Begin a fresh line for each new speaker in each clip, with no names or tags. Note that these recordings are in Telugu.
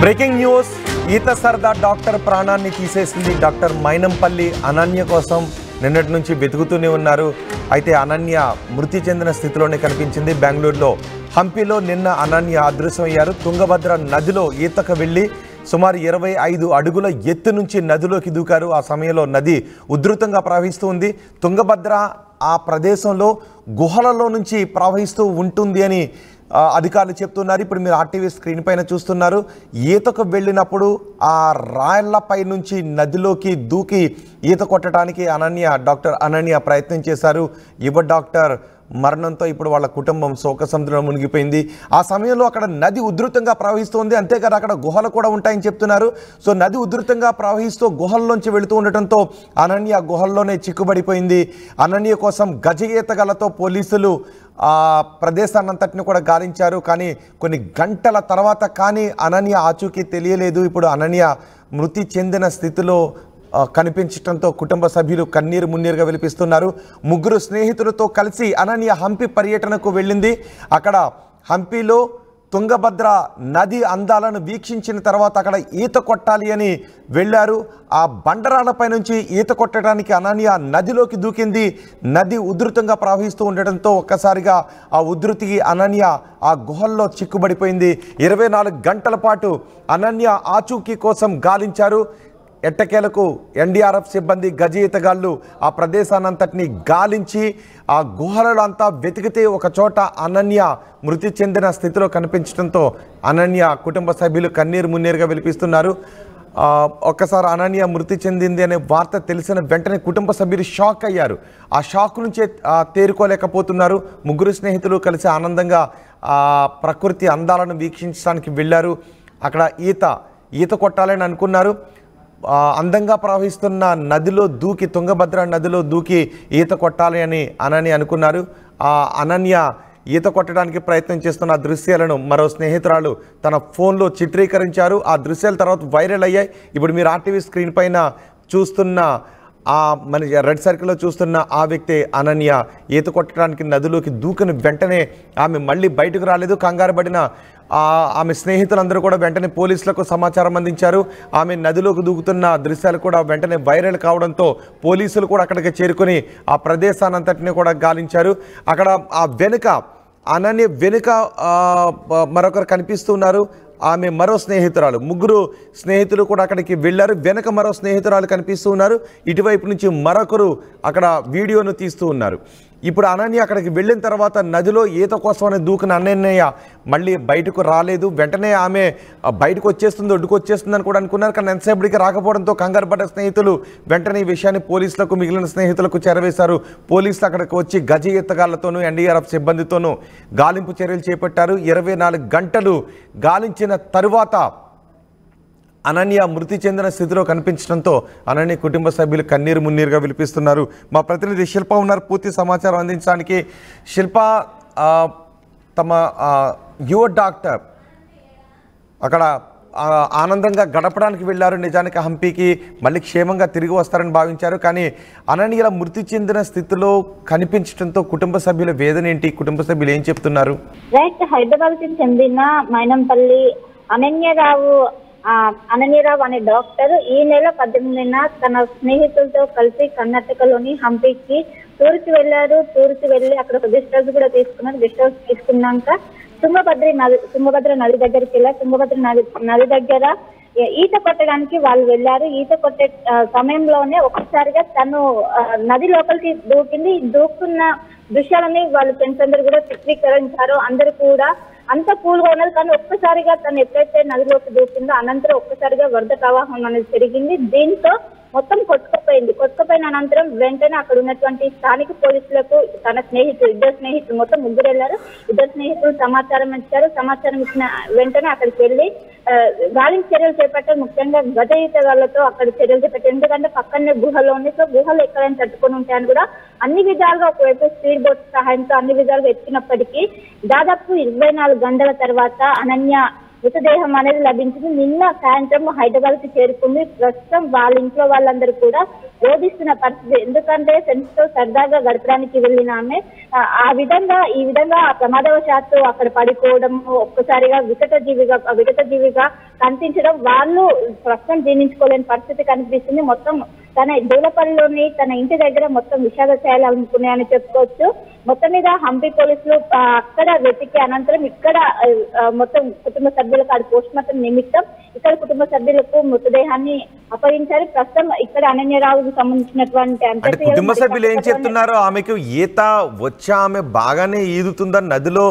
బ్రేకింగ్ న్యూస్ ఈత సరదా డాక్టర్ ప్రాణాన్ని తీసేసింది. డాక్టర్ మైనంపల్లి అనన్య కోసం నిన్నటి నుంచి వెతుకుతూనే ఉన్నారు. అయితే అనన్య మృతి చెందిన స్థితిలోనే కనిపించింది. బెంగళూరులో హంపీలో నిన్న అనన్య అదృశ్యమయ్యారు. తుంగభద్ర నదిలో ఈతకు వెళ్ళి సుమారు 25 అడుగుల ఎత్తు నుంచి నదిలోకి దూకారు. ఆ సమయంలో నది ఉధృతంగా ప్రవహిస్తూ ఉంది. తుంగభద్ర ఆ ప్రదేశంలో గుహలలో నుంచి ప్రవహిస్తూ ఉంటుంది అని అధికారులు చెప్తున్నారు. ఇప్పుడు మీరు ఆర్టీవీ స్క్రీన్ పైన చూస్తున్నారు. ఈతకు వెళ్ళినప్పుడు ఆ రాళ్లపై నుంచి నదిలోకి దూకి ఈత కొట్టడానికి డాక్టర్ అనన్య ప్రయత్నం చేశారు. యువ డాక్టర్ మరణంతో ఇప్పుడు వాళ్ళ కుటుంబం శోకసముద్రంలో మునిగిపోయింది. ఆ సమయంలో అక్కడ నది ఉధృతంగా ప్రవహిస్తుంది. అంతేకాదు అక్కడ గుహలు కూడా ఉంటాయని చెప్తున్నారు. సో నది ఉధృతంగా ప్రవహిస్తూ గుహల్లోంచి వెళుతూ ఉండటంతో అనన్య గుహల్లోనే చిక్కుబడిపోయింది. అనన్య కోసం గజ ఈతగాళ్లతో పోలీసులు ఆ ప్రదేశాన్నంతటిని కూడా గాలించారు. కానీ కొన్ని గంటల తర్వాత కానీ అనన్య ఆచూకీ తెలియలేదు. ఇప్పుడు అనన్య మృతి చెందిన స్థితిలో కనిపించడంతో కుటుంబ సభ్యులు కన్నీరు మున్నీరుగా విలిపిస్తున్నారు. ముగ్గురు స్నేహితులతో కలిసి అనన్య హంపి పర్యటనకు వెళ్ళింది. అక్కడ హంపీలో తుంగభద్ర నది అందాలను వీక్షించిన తర్వాత అక్కడ ఈత కొట్టాలి అని వెళ్ళారు. ఆ బండరాలపై నుంచి ఈత కొట్టడానికి అనన్య నదిలోకి దూకింది. నది ఉధృతంగా ప్రవహిస్తూ ఉండటంతో ఒక్కసారిగా ఆ ఉధృతికి అనన్య ఆ గుహల్లో చిక్కుబడిపోయింది. 24 గంటల పాటు అనన్య ఆచూకీ కోసం గాలించారు. ఎట్టకేలకు ఎన్డీఆర్ఎఫ్ సిబ్బంది గజ ఈతగాళ్ళు ఆ ప్రదేశాన్నంతటిని గాలించి ఆ గుహలలో అంతా వెతికితే ఒక చోట అనన్య మృతి చెందిన స్థితిలో కనిపించడంతో అనన్య కుటుంబ సభ్యులు కన్నీరు మున్నీరుగా విలిపిస్తున్నారు. ఒక్కసారి అనన్య మృతి చెందింది అనే వార్త తెలిసిన వెంటనే కుటుంబ సభ్యులు షాక్ అయ్యారు. ఆ షాక్ నుంచే తేరుకోలేకపోతున్నారు. ముగ్గురు స్నేహితులు కలిసి ఆనందంగా ప్రకృతి అందాలను వీక్షించడానికి వెళ్ళారు. అక్కడ ఈత కొట్టాలని అనుకున్నారు. అందంగా ప్రవహిస్తున్న నదిలో దూకి తుంగభద్ర నదిలో దూకి ఈత కొట్టాలి అని అనన్య అనుకున్నారు. అనన్య ఈత కొట్టడానికి ప్రయత్నం చేస్తున్న దృశ్యాలను మరో స్నేహితురాలు తన ఫోన్లో చిత్రీకరించారు. ఆ దృశ్యాల తర్వాత వైరల్ అయ్యాయి. ఇప్పుడు మీరు ఆర్టీవీ స్క్రీన్ పైన చూస్తున్న మన రెడ్ సర్కిల్లో చూస్తున్న ఆ వ్యక్తి అనన్య ఈత కొట్టడానికి నదిలోకి దూకిన వెంటనే ఆమె మళ్ళీ బయటకు రాలేదు. కంగారు పడిన ఆమె స్నేహితులందరూ కూడా వెంటనే పోలీసులకు సమాచారం అందించారు. ఆమె నదిలోకి దూకుతున్న దృశ్యాలు కూడా వెంటనే వైరల్ కావడంతో పోలీసులు కూడా అక్కడికి చేరుకొని ఆ ప్రదేశానంతటిని కూడా గాలించారు. అక్కడ ఆ వెనుక అనన్య వెనుక మరొకరు కనిపిస్తున్నారు. ఆమె మరో స్నేహితురాలు, ముగ్గురు స్నేహితులు కూడా అక్కడికి వెళ్ళారు. వెనక మరో స్నేహితురాలు కనిపిస్తూ ఉన్నారు. ఇటువైపు నుంచి మరొకరు అక్కడ వీడియోను తీస్తూ ఉన్నారు. ఇప్పుడు అనన్య అక్కడికి వెళ్ళిన తర్వాత నదిలో ఈత కోసమని దూకిన అనన్య మళ్ళీ బయటకు రాలేదు. వెంటనే ఆమె బయటకు వచ్చేస్తుంది, ఒడ్డుకు వచ్చేస్తుంది అని కూడా అనుకున్నారు. కానీ ఎంతసేపటికి రాకపోవడంతో కంగారు పడ్డ స్నేహితులు వెంటనే ఈ విషయాన్ని పోలీసులకు మిగిలిన స్నేహితులకు చేరవేశారు. పోలీసులు అక్కడికి వచ్చి గజ ఈతగాళ్లతోనూ ఎన్డీఆర్ఎఫ్ సిబ్బందితోనూ గాలింపు చర్యలు చేపట్టారు. 24 గంటలు గాలించిన తరువాత అనన్య మృతి చెందిన స్థితిలో కనిపించడంతో అనన్య కుటుంబ సభ్యులు కన్నీరు మున్నీరుగా విలిపిస్తున్నారు. మా ప్రతినిధి శిల్ప ఉన్నారు పూర్తి సమాచారం అందించడానికి. శిల్ప, తమ యువ డాక్టర్ అక్కడ ఆనందంగా గడపడానికి వెళ్ళారు. నిజానికి హంపీకి మళ్ళీ క్షేమంగా తిరిగి వస్తారని భావించారు. కానీ అనన్యల మృతి చెందిన స్థితిలో కనిపించడంతో కుటుంబ సభ్యుల వేదన ఏంటి? కుటుంబ సభ్యులు ఏం చెప్తున్నారు?
రైట్, హైదరాబాద్కి చెందిన మైనంపల్లి అనన్యరావు అనే డాక్టర్ ఈ నెల 18న తన స్నేహితులతో కలిసి కర్ణాటకలోని హంపీకి టూర్కి వెళ్ళారు. టూర్కి వెళ్ళి అక్కడ ఒక గెస్ట్ హౌస్ కూడా తీసుకున్నారు. గెస్ట్ హౌస్ తీసుకున్నాక తుంగభద్ర నది దగ్గరికి వెళ్ళారు. తుంగభద్ర నది దగ్గర ఈత కొట్టడానికి వాళ్ళు వెళ్ళారు. ఈత కొట్టే సమయంలోనే ఒక్కసారిగా తను నది లోపలికి దూకింది. దూకున్న దృశ్యాలని వాళ్ళ ఫ్రెండ్స్ అందరూ కూడా చిత్రీకరించారు. అందరూ కూడా అంత కూల్గా ఉన్నది. కానీ ఒక్కసారిగా తను ఎప్పుడైతే నదిలోకి దూకిందో అనంతరం ఒక్కసారిగా వరద ప్రవాహం అనేది పెరిగింది. దీంతో మొత్తం కొట్టుకుపోయిన అనంతరం వెంటనే అక్కడ ఉన్నటువంటి స్థానిక పోలీసులకు ఇద్దరు స్నేహితులు మొత్తం ముగ్గురు వెళ్ళారు. ఇద్దరు స్నేహితులు సమాచారం ఇచ్చారు. సమాచారం ఇచ్చిన వెంటనే అక్కడికి వెళ్ళి గాలింపు చర్యలు చేపట్టారు. ముఖ్యంగా గజ ఈతగాళ్లతో అక్కడ చర్యలు చేపట్టారు. ఎందుకంటే పక్కనే గుహలో ఉంది. సో గుహలు ఎక్కడైనా తట్టుకొని ఉంటాయని కూడా అన్ని విధాలుగా ఒకవైపు స్పీడ్ బోట్ సహాయంతో అన్ని విధాలుగా ఎత్తినప్పటికీ దాదాపు 24 గంటల తర్వాత అనన్య మృతదేహం అనేది లభించింది. నిన్న సాయంత్రం హైదరాబాద్ కి చేరుకుంది. ప్రస్తుతం వాళ్ళ ఇంట్లో వాళ్ళందరూ కూడా రోధిస్తున్న పరిస్థితి. ఎందుకంటే ఫ్రెండ్స్ తో సరదాగా గడపడానికి వెళ్ళిన ఆమె ఈ విధంగా ప్రమాదవశాత్తు అక్కడ పడిపోవడం, ఒక్కసారిగా వికట జీవిగా కనిపించడం వాళ్ళు ప్రస్తుతం జీర్ణించుకోలేని పరిస్థితి కనిపిస్తుంది. మొత్తం తన దూలపల్లిలోని తన ఇంటి దగ్గర మొత్తం విషాద ఛాయలు అనుకున్నాయని చెప్పుకోవచ్చు. మొత్తం మీద హంపి పోలీసులు అక్కడ వెతికి అనంతరం ఇక్కడ మొత్తం కుటుంబ సభ్యులకు అది పోస్ట్ మార్టం నిమిత్తం ఇక్కడ కుటుంబ సభ్యులకు మృతదేహాన్ని అప్పగించారు. ప్రస్తుతం ఇక్కడ అనన్యరావుకు సంబంధించినటువంటి
కుటుంబ సభ్యులు ఏం చెప్తున్నారు? ఆమెకు ఈత వచ్చా, ఆమె బాగానే ఈదుతుందని, నదిలో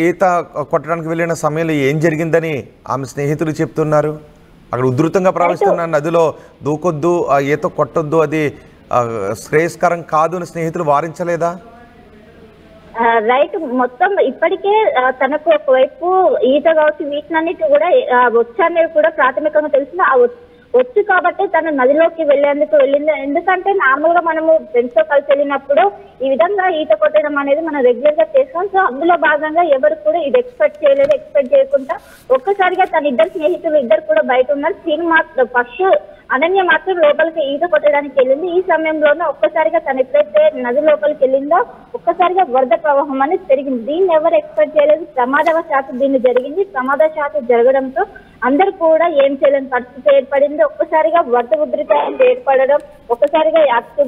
ఈత కొట్టడానికి వెళ్ళిన సమయంలో ఏం జరిగిందని ఆమె స్నేహితులు చెప్తున్నారు. అక్కడ ఉధృతంగా ప్రవహిస్తున్న నదిలో దూకొద్దు, ఈత కొట్టొద్దు, అది శ్రేయస్కరం కాదు అని స్నేహితులు వారించలేదా?
రైట్, మొత్తం ఇప్పటికే తనకు ఒకవైపు ఈత కావచ్చు వీటినన్నిటి కూడా వచ్చనేది కూడా ప్రాథమికంగా తెలిసింది. ఆ వచ్చు కాబట్టి తను నదిలోకి వెళ్ళేందుకు వెళ్ళింది. ఎందుకంటే నార్మల్ గా మనము ఫ్రెండ్స్ తో కలిసి వెళ్ళినప్పుడు ఈ విధంగా ఈత కొట్టడం అనేది మనం రెగ్యులర్ గా చేస్తాం. సో అందులో భాగంగా ఎవరు కూడా ఇది ఎక్స్పెక్ట్ చేయకుండా ఒక్కసారిగా తన ఇద్దరు స్నేహితులు ఇద్దరు కూడా బయట ఉన్నారు. ఫస్ట్ అనన్య మాత్రం లోపలికి ఈత కొట్టడానికి వెళ్ళింది. ఈ సమయంలోనే ఒక్కసారిగా తను ఎప్పుడైతే నది లోపలికి వెళ్ళిందో ఒక్కసారిగా వరద ప్రవాహం అనేది పెరిగింది. దీన్ని ఎవరు ఎక్స్పెక్ట్ చేయలేదు. ప్రమాదవశాత్తు దీన్ని జరిగింది. ప్రమాదవశాత్తు జరగడంతో అందరూ కూడా ఏం చేయలేని పరిస్థితి ఏర్పడింది. ఒక్కసారిగా వరద ఉధృతి ఏర్పడడం, ఒక్కసారిగా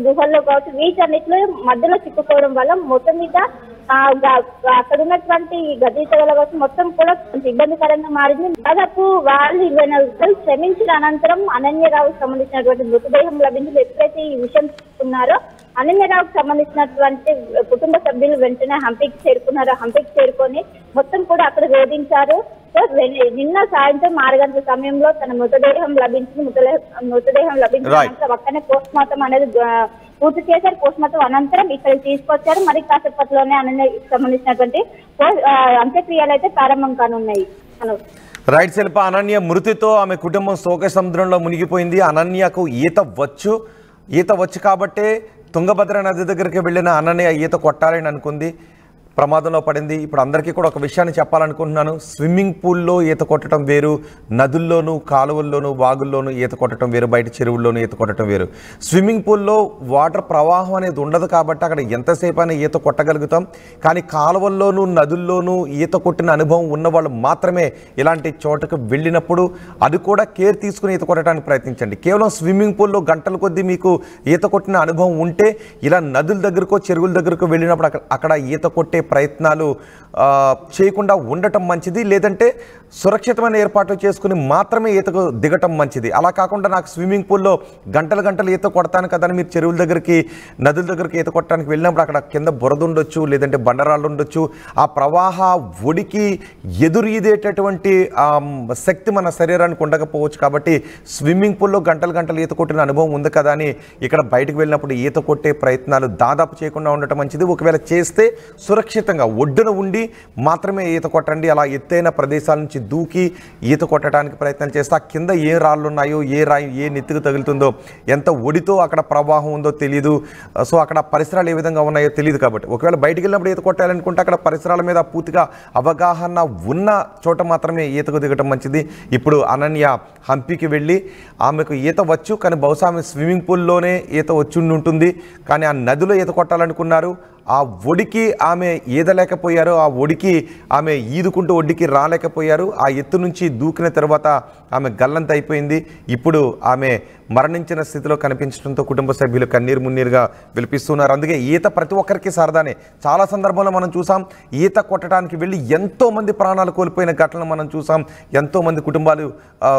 గుహల్లో కావచ్చు వీటన్నిటిలో మధ్యలో చిక్కుకోవడం వల్ల మొత్తం మీద అక్కడ ఉన్నటువంటి గతీతల కోసం మొత్తం కూడా కొంచెం ఇబ్బందికరంగా మారింది. దాదాపు వాళ్ళు 24 గంటలు శ్రమించిన అనంతరం అనన్యరావుకు సంబంధించినటువంటి మృతదేహం లభించింది. ఎప్పుడైతే ఈ విషయం తీసుకున్నారో అనన్యరావుకు సంబంధించినటువంటి కుటుంబ సభ్యులు వెంటనే హంపీకి చేరుకున్నారు. హంపీకి చేరుకొని మొత్తం కూడా అక్కడ రోధించారు. నిన్న సాయంత్రం 6 గంటల సమయంలో తన మృతదేహం లభించింది. మృతదేహం లభించిన పక్కనే పోస్ట్ మార్టం అనేది పూర్తి చేశారు. పోస్ట్ మార్టం అనంతరం ఇక్కడికి తీసుకొచ్చారు. మరి కాసేపట్లోనే అనన్యకి సంబంధించినటువంటి అంత్యక్రియలు అయితే ప్రారంభం కానున్నాయి.
రైట్ శిల్ప, అనన్య మృతితో ఆమె కుటుంబం శోక సముద్రంలో మునిగిపోయింది. అనన్యకు ఈత వచ్చు కాబట్టే తుంగభద్ర నది దగ్గరికి వెళ్ళిన అనన్య ఈత కొట్టాలని అనుకుంది, ప్రమాదంలో పడింది. ఇప్పుడు అందరికీ కూడా ఒక విషయాన్ని చెప్పాలనుకుంటున్నాను. స్విమ్మింగ్ పూల్లో ఈత కొట్టడం వేరు, నదుల్లోనూ కాలువల్లోనూ వాగుల్లోనూ ఈత కొట్టడం వేరు, బయట చెరువుల్లోనూ ఈత కొట్టడం వేరు. స్విమ్మింగ్ పూల్లో వాటర్ ప్రవాహం అనేది ఉండదు కాబట్టి అక్కడ ఎంతసేపు అయినా ఈత కొట్టగలుగుతాం. కానీ కాలువల్లోనూ నదుల్లోనూ ఈత కొట్టిన అనుభవం ఉన్నవాళ్ళు మాత్రమే ఇలాంటి చోటకు వెళ్ళినప్పుడు అది కూడా కేర్ తీసుకుని ఈత కొట్టడానికి ప్రయత్నించండి. కేవలం స్విమ్మింగ్ పూల్లో గంటల కొద్దీ మీకు ఈత కొట్టిన అనుభవం ఉంటే ఇలా నదుల దగ్గరకో చెరువుల దగ్గరకో వెళ్ళినప్పుడు అక్కడ ఈత కొట్టే ప్రయత్నాలు చేయకుండా ఉండటం మంచిది. లేదంటే సురక్షితమైన ఏర్పాట్లు చేసుకుని మాత్రమే ఈతకు దిగటం మంచిది. అలా కాకుండా నాకు స్విమ్మింగ్ పూల్లో గంటలు ఈత కొడతాను కదా అని మీరు చెరువుల దగ్గరికి నదుల దగ్గరికి ఈత కొట్టడానికి వెళ్ళినప్పుడు అక్కడ కింద బురద ఉండొచ్చు, లేదంటే బండరాళ్ళు ఉండొచ్చు. ఆ ప్రవాహ ఒడికి ఎదురు ఈదేటటువంటి శక్తి మన శరీరానికి ఉండకపోవచ్చు. కాబట్టి స్విమ్మింగ్ పూల్లో గంటలు ఈత కొట్టిన అనుభవం ఉంది కదా అని ఇక్కడ బయటకు వెళ్ళినప్పుడు ఈత కొట్టే ప్రయత్నాలు దాదాపు చేయకుండా ఉండటం మంచిది. ఒకవేళ చేస్తే సురక్షితంగా ఒడ్డున ఉండి మాత్రమే ఈత కొట్టండి. అలా ఎత్తైన ప్రదేశాల నుంచి దూకి ఈత కొట్టడానికి ప్రయత్నం చేస్తే ఆ కింద ఏ రాళ్ళు ఉన్నాయో, ఏ రాయి ఏ నెత్తికి తగులుతుందో, ఎంత ఒడితో అక్కడ ప్రవాహం ఉందో తెలియదు. సో అక్కడ పరిసరాలు ఏ విధంగా ఉన్నాయో తెలియదు. కాబట్టి ఒకవేళ బయటికి వెళ్ళినప్పుడు ఈత కొట్టాలనుకుంటే అక్కడ పరిసరాల మీద పూర్తిగా అవగాహన ఉన్న చోట మాత్రమే ఈతకు దిగటం మంచిది. ఇప్పుడు అనన్య హంపీకి వెళ్ళి ఆమెకు ఈత వచ్చు, కానీ బహుశా ఆమె స్విమ్మింగ్ పూల్లోనే ఈత వచ్చి ఉంటుంది. కానీ ఆ నదిలో ఈత కొట్టాలనుకున్నారు. ఆ ఒడికి ఆమె ఈదలేకపోయారు. ఆ ఒడికి ఆమె ఈదుకుంటూ ఒడ్డుకి రాలేకపోయారు. ఆ ఎత్తు నుంచి దూకిన తర్వాత ఆమె గల్లంత అయిపోయింది. ఇప్పుడు ఆమె మరణించిన స్థితిలో కనిపించడంతో కుటుంబ సభ్యులు కన్నీరు మున్నీరుగా విలిపిస్తున్నారు. అందుకే ఈత ప్రతి ఒక్కరికి సరదానే. చాలా సందర్భంలో మనం చూసాం ఈత కొట్టడానికి వెళ్ళి ఎంతోమంది ప్రాణాలు కోల్పోయిన ఘటనలు మనం చూసాం. ఎంతోమంది కుటుంబాలు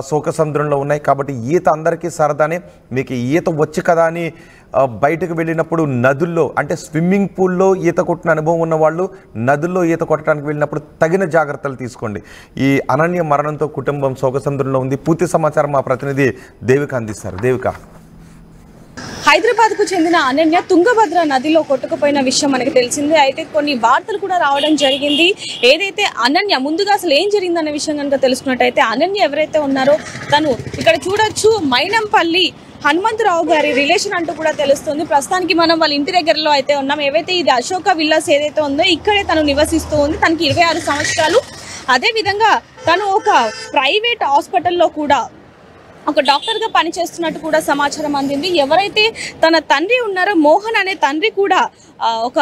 శోక సముద్రంలో ఉన్నాయి. కాబట్టి ఈత అందరికీ సరదానే. మీకు ఈత వచ్చు కదా అని బయటకు వెళ్ళినప్పుడు నదుల్లో అంటే స్విమ్మింగ్ పూల్లో ఈత కొట్టిన అనుభవం ఉన్న వాళ్ళు నదుల్లో ఈత కొట్టడానికి వెళ్ళినప్పుడు తగిన జాగ్రత్తలు తీసుకోండి. ఈ అనన్య మరణంతో కుటుంబం శోకసముద్రంలో ఉంది. పూర్తి సమాచారం మా ప్రతినిధి దేవిక అందిస్తారు. దేవిక,
హైదరాబాద్ కు చెందిన అనన్య తుంగభద్ర నదిలో కొట్టుకుపోయిన విషయం మనకి తెలిసిందే. అయితే కొన్ని వార్తలు కూడా రావడం జరిగింది. ఏదైతే అనన్య ముందుగా అసలు ఏం జరిగిందన్న విషయం కనుక తెలుసుకున్నట్టయితే అనన్య ఎవరైతే ఉన్నారో తను ఇక్కడ చూడొచ్చు మైనంపల్లి హనుమంతరావు గారి రిలేషన్ అంటూ కూడా తెలుస్తుంది. ప్రస్తుతానికి మనం వాళ్ళ ఇంటి దగ్గరలో అయితే ఉన్నాం. ఏవైతే ఇది అశోక విల్లాస్ ఏదైతే ఉందో ఇక్కడే తను నివసిస్తూ ఉంది. తనకి 26 సంవత్సరాలు. అదేవిధంగా తను ఒక ప్రైవేట్ హాస్పిటల్లో కూడా ఒక డాక్టర్గా పనిచేస్తున్నట్టు కూడా సమాచారం అందింది. ఎవరైతే తన తండ్రి ఉన్నారో మోహన్ అనే తండ్రి కూడా ఒక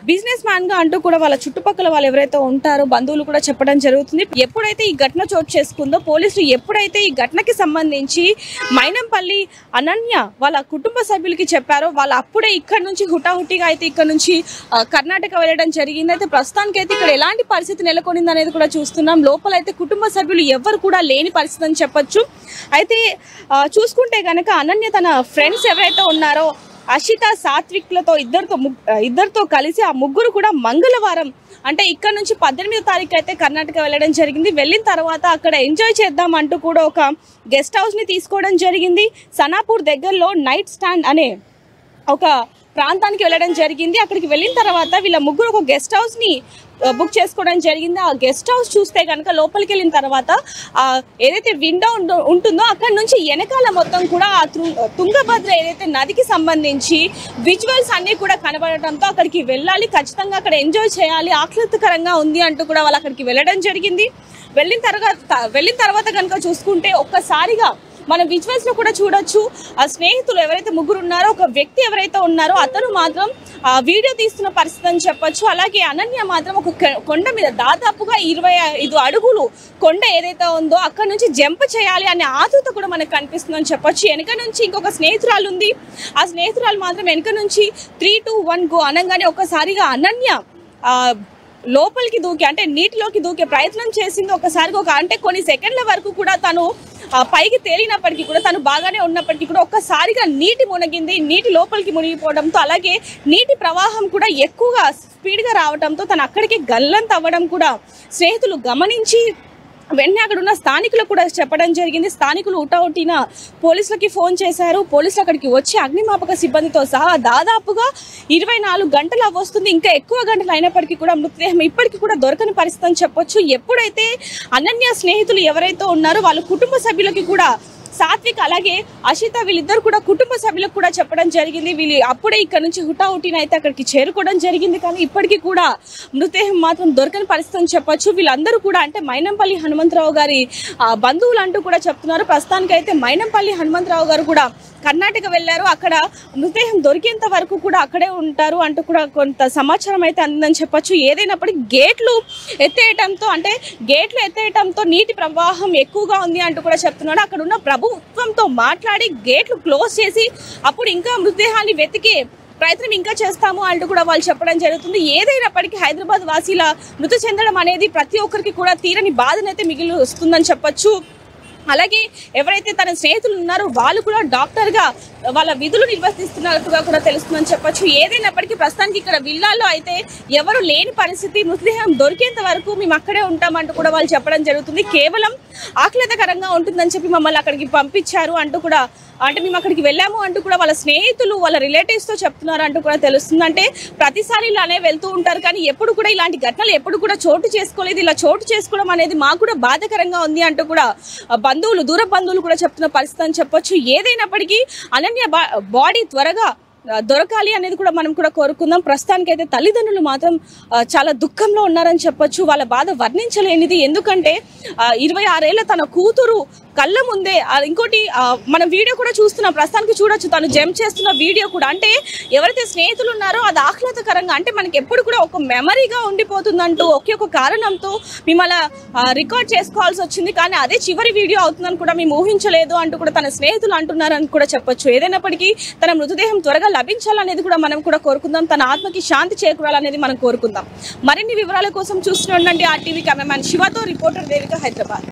బిజినెస్ మ్యాన్ గా అంటూ కూడా వాళ్ళ చుట్టుపక్కల వాళ్ళు ఎవరైతే ఉంటారో బంధువులు కూడా చెప్పడం జరుగుతుంది. ఎప్పుడైతే ఈ ఘటన చోటు చేసుకుందో పోలీసులు ఎప్పుడైతే ఈ ఘటనకి సంబంధించి మైనంపల్లి అనన్య వాళ్ళ కుటుంబ సభ్యులకి చెప్పారో వాళ్ళు అప్పుడే ఇక్కడ నుంచి హుటాహుటిగా అయితే ఇక్కడ నుంచి కర్ణాటక వెళ్ళడం జరిగింది. అయితే ప్రస్తుతానికి అయితే ఇక్కడ ఎలాంటి పరిస్థితి నెలకొనింది అనేది కూడా చూస్తున్నాం. లోపలైతే కుటుంబ సభ్యులు ఎవరు కూడా లేని పరిస్థితి అని చెప్పొచ్చు. అయితే చూసుకుంటే కనుక అనన్య తన ఫ్రెండ్స్ ఎవరైతే ఉన్నారో అషిత సాత్విక్లతో ఇద్దరితో కలిసి ఆ ముగ్గురు కూడా మంగళవారం అంటే ఇక్కడ నుంచి 18వ తారీఖు అయితే కర్ణాటక వెళ్ళడం జరిగింది. వెళ్ళిన తర్వాత అక్కడ ఎంజాయ్ చేద్దాం అంటూ కూడా ఒక గెస్ట్ హౌస్ ని తీసుకోవడం జరిగింది. సనాపూర్ దగ్గరలో నైట్ స్టాండ్ అనే ఒక ప్రాంతానికి వెళ్ళడం జరిగింది. అక్కడికి వెళ్ళిన తర్వాత వీళ్ళ ముగ్గురు ఒక గెస్ట్ హౌస్ ని బుక్ చేసుకోవడం జరిగింది. ఆ గెస్ట్ హౌస్ చూస్తే కనుక లోపలికి వెళ్ళిన తర్వాత ఏదైతే విండో ఉంటుందో అక్కడ నుంచి వెనకాల మొత్తం కూడా ఆ తుంగభద్ర ఏదైతే నదికి సంబంధించి విజువల్స్ అన్ని కూడా కనబడటంతో అక్కడికి వెళ్ళాలి, ఖచ్చితంగా అక్కడ ఎంజాయ్ చేయాలి, ఆహ్లాదకరంగా ఉంది అంటూ కూడా వాళ్ళు అక్కడికి వెళ్ళడం జరిగింది. వెళ్ళిన తర్వాత కనుక చూసుకుంటే ఒక్కసారిగా మనం విజువల్స్ లో కూడా చూడొచ్చు. ఆ స్నేహితులు ఎవరైతే ముగ్గురు ఉన్నారో ఒక వ్యక్తి ఎవరైతే ఉన్నారో అతను మాత్రం వీడియో తీస్తున్న పరిస్థితి అని చెప్పొచ్చు. అలాగే అనన్య మాత్రం ఒక కొండ మీద దాదాపుగా 25 అడుగులు కొండ ఏదైతే ఉందో అక్కడ నుంచి జంప్ చేయాలి అనే ఆతృత కూడా మనకు కనిపిస్తుందని చెప్పొచ్చు. వెనక నుంచి ఇంకొక స్నేహితురాలు ఉంది. ఆ స్నేహితురాలు మాత్రం వెనక నుంచి 3, 2, 1 గో అనగానే ఒక్కసారిగా అనన్య లోపలికి దూకి అంటే నీటిలోకి దూకే ప్రయత్నం చేసింది. ఒకసారిగా అంటే కొన్ని సెకండ్ల వరకు కూడా తను పైకి తేలినప్పటికీ కూడా తను బాగానే ఉన్నప్పటికీ కూడా ఒక్కసారిగా నీటి మునిగింది. నీటి లోపలికి మునిగిపోవడంతో అలాగే నీటి ప్రవాహం కూడా ఎక్కువగా స్పీడ్గా రావడంతో తను అక్కడికి గల్లంత అవ్వడం కూడా స్నేహితులు గమనించి వెంటనే అక్కడ ఉన్న స్థానికులకు కూడా చెప్పడం జరిగింది. స్థానికులు ఉటావుటిన పోలీసులకి ఫోన్ చేశారు. పోలీసులు అక్కడికి వచ్చి అగ్నిమాపక సిబ్బందితో సహా దాదాపుగా 24 గంటలు వస్తుంది, ఇంకా ఎక్కువ గంటలు అయినప్పటికీ కూడా మృతదేహం ఇప్పటికీ కూడా దొరకని పరిస్థితి అని చెప్పొచ్చు. ఎప్పుడైతే అనన్య స్నేహితులు ఎవరైతే ఉన్నారో వాళ్ళ కుటుంబ సభ్యులకి కూడా సాత్విక్ అలాగే అషిత వీళ్ళిద్దరు కూడా కుటుంబ సభ్యులకు కూడా చెప్పడం జరిగింది. వీళ్ళు అప్పుడే ఇక్కడ నుంచి హుటాహుటిన అయితే అక్కడికి చేరుకోవడం జరిగింది. కానీ ఇప్పటికీ కూడా మృతదేహం మాత్రం దొరకని పరిస్థితి అని చెప్పొచ్చు. వీళ్ళందరూ కూడా అంటే మైనంపల్లి హనుమంతరావు గారి బంధువులు అంటూ కూడా చెప్తున్నారు. ప్రస్తుతానికి అయితే మైనంపల్లి హనుమంతరావు గారు కూడా కర్ణాటక వెళ్లారు. అక్కడ మృతదేహం దొరికేంత వరకు కూడా అక్కడే ఉంటారు అంటూ కూడా కొంత సమాచారం అయితే అందని చెప్పొచ్చు. ఏదైనప్పటికీ గేట్లు ఎత్తేయటంతో నీటి ప్రవాహం ఎక్కువగా ఉంది అంటూ కూడా చెప్తున్నాడు. అక్కడ ఉన్న ప్రభుత్వంతో మాట్లాడి గేట్లు క్లోజ్ చేసి అప్పుడు ఇంకా మృతదేహాన్ని వెతికే ప్రయత్నం ఇంకా చేస్తాము అంటూ కూడా వాళ్ళు చెప్పడం జరుగుతుంది. ఏదైనప్పటికీ హైదరాబాద్ వాసీల మృతి చెందడం అనేది ప్రతి ఒక్కరికి కూడా తీరని బాధనైతే మిగిలి వస్తుందని చెప్పొచ్చు. అలాగే ఎవరైతే తన స్నేహితులు ఉన్నారో వాళ్ళు కూడా డాక్టర్గా వాళ్ళ విధులు నిర్వర్తిస్తున్నట్టుగా కూడా తెలుస్తుందని చెప్పొచ్చు. ఏదైనప్పటికీ ప్రస్తుతానికి ఇక్కడ విల్లాల్లో అయితే ఎవరు లేని పరిస్థితి, మృతదేహం దొరికేంత వరకు మేము అక్కడే ఉంటామంటూ కూడా వాళ్ళు చెప్పడం జరుగుతుంది. కేవలం ఆహ్లాదకరంగా ఉంటుందని చెప్పి మమ్మల్ని అక్కడికి పంపించారు అంటూ కూడా అంటే మేము అక్కడికి వెళ్ళాము అంటూ కూడా వాళ్ళ స్నేహితులు వాళ్ళ రిలేటివ్స్ తో చెప్తున్నారు అంటూ కూడా తెలుస్తుంది. అంటే ప్రతిసారి ఇలానే వెళ్తూ ఉంటారు కానీ ఎప్పుడు కూడా ఇలాంటి ఘటనలు ఎప్పుడు కూడా చోటు చేసుకోలేదు. ఇలా చోటు చేసుకోవడం అనేది మాకు కూడా బాధాకరంగా ఉంది అంటూ కూడా దూర బంధువులు కూడా చెప్తున్న పరిస్థితి అని చెప్పొచ్చు. ఏదైనప్పటికీ అనన్య బాడీ త్వరగా దొరకాలి అనేది కూడా మనం కూడా కోరుకుందాం. ప్రస్తుతానికి అయితే తల్లిదండ్రులు మాత్రం చాలా దుఃఖంలో ఉన్నారని చెప్పొచ్చు. వాళ్ళ బాధ వర్ణించలేనిది. ఎందుకంటే 26 ఏళ్ల తన కూతురు కళ్ళ ముందే ఇంకోటి మనం వీడియో కూడా చూస్తున్నాం. ప్రస్తుతానికి చూడొచ్చు తను జంప్ చేస్తున్న వీడియో కూడా. అంటే ఎవరైతే స్నేహితులు ఉన్నారో అది ఆహ్లాదకరంగా అంటే మనకి ఎప్పుడు కూడా ఒక మెమరీగా ఉండిపోతుందంటూ ఒకే ఒక కారణంతో మిమ్మల్ని రికార్డ్ చేసుకోవాల్సి వచ్చింది. కానీ అదే చివరి వీడియో అవుతుందని కూడా మేము ఊహించలేదు అంటూ కూడా తన స్నేహితులు అంటున్నారని కూడా చెప్పొచ్చు. ఏదైనప్పటికీ తన మృతదేహం త్వరగా లభించాలనేది కూడా మనం కూడా కోరుకుందాం. తన ఆత్మకి శాంతి చేకూరాలనేది మనం కోరుకుందాం. మరిన్ని వివరాల కోసం చూస్తూ ఉండండి RTV కెమెరామ్యాన్ శివతో, రిపోర్టర్ దేవిక, హైదరాబాద్.